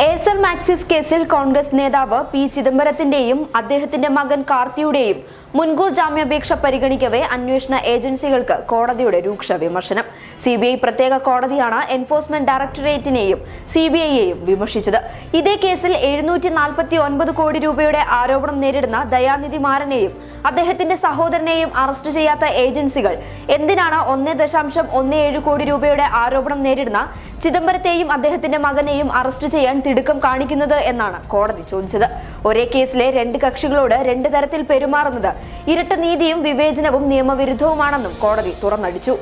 Aircel Maxis കേസിൽ കോൺഗ്രസ് നേതാവ് P ചിദംബരത്തിന്റെയും അദ്ദേഹത്തിന്റെ മകൻ കാർത്തിയുടെയും മുൻകൂർ ജാമ്യാപേക്ഷ പരിഗണിക്കവേ അന്വേഷണ ഏജൻസികൾക്ക് കോടതിയുടെ രൂക്ഷ വിമർശനം. സിബിഐ പ്രത്യേക കോടതിയാണ് എൻഫോഴ്സ്മെന്റ് ഡയറക്ടറേറ്റിനെയും സിബിഐയെയും വിമർശിച്ചത്. ഇതേ കേസിൽ 749 കോടി രൂപയുടെ ആരോപണം നേരിടുന്ന ദയാനിധി മാരനെയും അദ്ദേഹത്തിന്റെ സഹോദരനെയും അറസ്റ്റ് ചെയ്യാത്ത ഏജൻസികൾ എന്തിനാണ് 1.17 കോടി രൂപയുടെ ആരോപണം നേരിടുന്ന ചിദംബരത്തെയും അദ്ദേഹത്തിന്റെ മകനെയും അറസ്റ്റ് ചെയ്യാൻ തിടുക്കം കാണിക്കുന്നത് എന്നാണ് കോടതി ചോദിച്ചത്. ഒരേ കേസിലെ രണ്ട് കക്ഷികളോട് രണ്ട് തരത്തിൽ പെരുമാറുന്നത് ഇരട്ട നീതിയും വിവേചനവും നിയമവിരുദ്ധവുമാണെന്നും കോടതി തുറന്നടിച്ചു.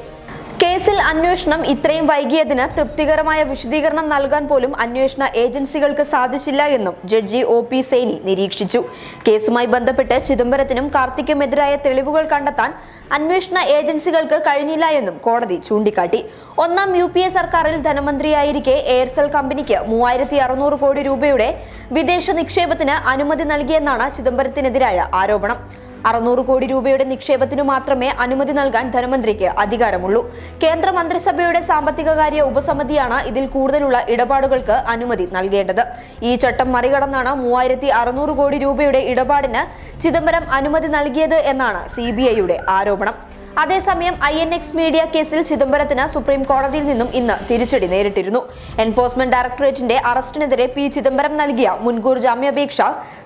കേസിൽ അന്വേഷണം ഇത്രയും വൈകിയതിന് തൃപ്തികരമായ വിശദീകരണം നൽകാൻ പോലും അന്വേഷണ ഏജൻസികൾക്ക് സാധിച്ചില്ല എന്നും ജഡ്ജി OP സൈനി നിരീക്ഷിച്ചു. കേസുമായി ബന്ധപ്പെട്ട് ചിദംബരത്തിനും കാർത്തിക്കുമെതിരായ തെളിവുകൾ കണ്ടെത്താൻ അന്വേഷണ ഏജൻസികൾക്ക് കഴിഞ്ഞില്ല എന്നും കോടതി ചൂണ്ടിക്കാട്ടി. ഒന്നാം UPA സർക്കാരിൽ ധനമന്ത്രിയായിരിക്കെ എയർസെൽ കമ്പനിക്ക് 3600 കോടി രൂപയുടെ വിദേശ നിക്ഷേപത്തിന് അനുമതി നൽകിയെന്നാണ് ചിദംബരത്തിനെതിരായ ആരോപണം. 600 കോടി രൂപയുടെ നിക്ഷേപത്തിനു മാത്രമേ അനുമതി നൽകാൻ ധനമന്ത്രിക്ക് അധികാരമുള്ളൂ. കേന്ദ്ര മന്ത്രിസഭയുടെ സാമ്പത്തികകാര്യ ഉപസമിതിയാണ് ഇതിൽ കൂടുതലുള്ള ഇടപാടുകൾക്ക് അനുമതി നൽകേണ്ടത്. ഈ ചട്ടം മറികടന്നാണ് 3600 കോടി രൂപയുടെ ഇടപാടിന് ചിദംബരം അനുമതി നൽകിയത് എന്നാണ് CBIയുടെ ആരോപണം. അതേസമയം INX മീഡിയ കേസിൽ ചിദംബരത്തിന് സുപ്രീം കോടതിയിൽ നിന്നും ഇന്ന് തിരിച്ചടി നേരിട്ടിരുന്നു. എൻഫോഴ്സ്മെന്റ് ഡയറക്ടറേറ്റിന്റെ അറസ്റ്റിനെതിരെ പി ചിദംബരം നൽകിയ മുൻകൂർ ജാമ്യാപേക്ഷ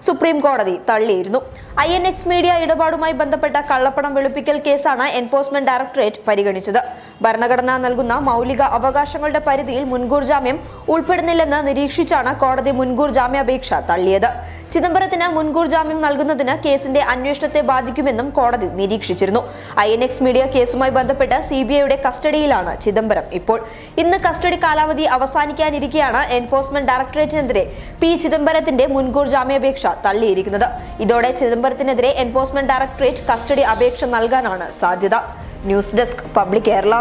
സുപ്രീം കോടതി തള്ളിയിരുന്നു. INX മീഡിയ ഇടപാടുമായി ബന്ധപ്പെട്ട കള്ളപ്പണം വെളുപ്പിക്കൽ കേസാണ് എൻഫോഴ്സ്മെന്റ് ഡയറക്ടറേറ്റ് പരിഗണിച്ചത്. ഭരണഘടന നൽകുന്ന മൗലിക അവകാശങ്ങളുടെ പരിധിയിൽ മുൻകൂർ ജാമ്യം ഉൾപ്പെടുന്നില്ലെന്ന് നിരീക്ഷിച്ചാണ് കോടതി മുൻകൂർ ജാമ്യാപേക്ഷ തള്ളിയത്. ചിദംബരത്തിന് മുൻകൂർ ജാമ്യം നൽകുന്നതിന് കേസിന്റെ അന്വേഷണത്തെ ബാധിക്കുമെന്നും കോടതി നിരീക്ഷിച്ചിരുന്നു. INX മീഡിയ കേസുമായി ബന്ധപ്പെട്ട് CBIയുടെ കസ്റ്റഡിയിലാണ് ചിദംബരം ഇപ്പോൾ. ഇന്ന് കസ്റ്റഡി കാലാവധി അവസാനിക്കാനിരിക്കെയാണ് എൻഫോഴ്സ്മെന്റ് ഡയറക്ടറേറ്റിനെതിരെ പി ചിദംബരത്തിന്റെ മുൻകൂർ ജാമ്യാപേക്ഷ തള്ളിയിരിക്കുന്നത്. ഇതോടെ ചിദംബരത്തിനെതിരെ എൻഫോഴ്സ്മെന്റ് ഡയറക്ടറേറ്റ് കസ്റ്റഡി അപേക്ഷ നൽകാനാണ് സാധ്യത. News desk public Kerala.